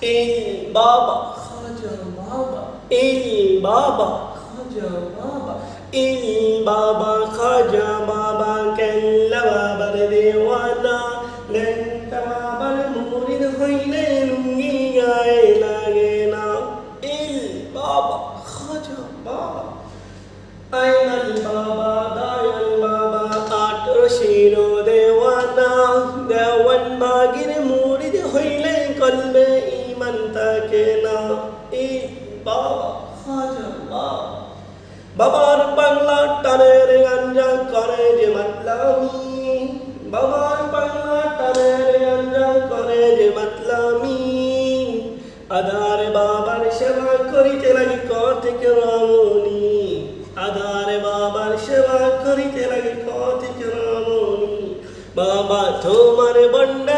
El Baba Khaja Baba, El Baba Khaja Baba, El Baba Khaja Baba Kella Babar Dewana, Lenta Babar Murid Hoile Lungi Gaye Lagena, El Baba Khaja Baba, Ainal Baba Dayal Baba Atrashino Dewana, Dewan Bagir Murid Hoile Kalbe ইমান থাকে না এই বাবা খাজা বাবা বাবার বাংলা টানের গাঞ্জা করে যে মাতলামি বাবার বাংলা টানের গাঞ্জা করে যে মাতলামি আধারে বাবার সেবা করিতে লাগি কতিকে রামনি আধারে বাবার সেবা করিতে লাগি কতিকে রামনি বাবা তোমার বন্ডা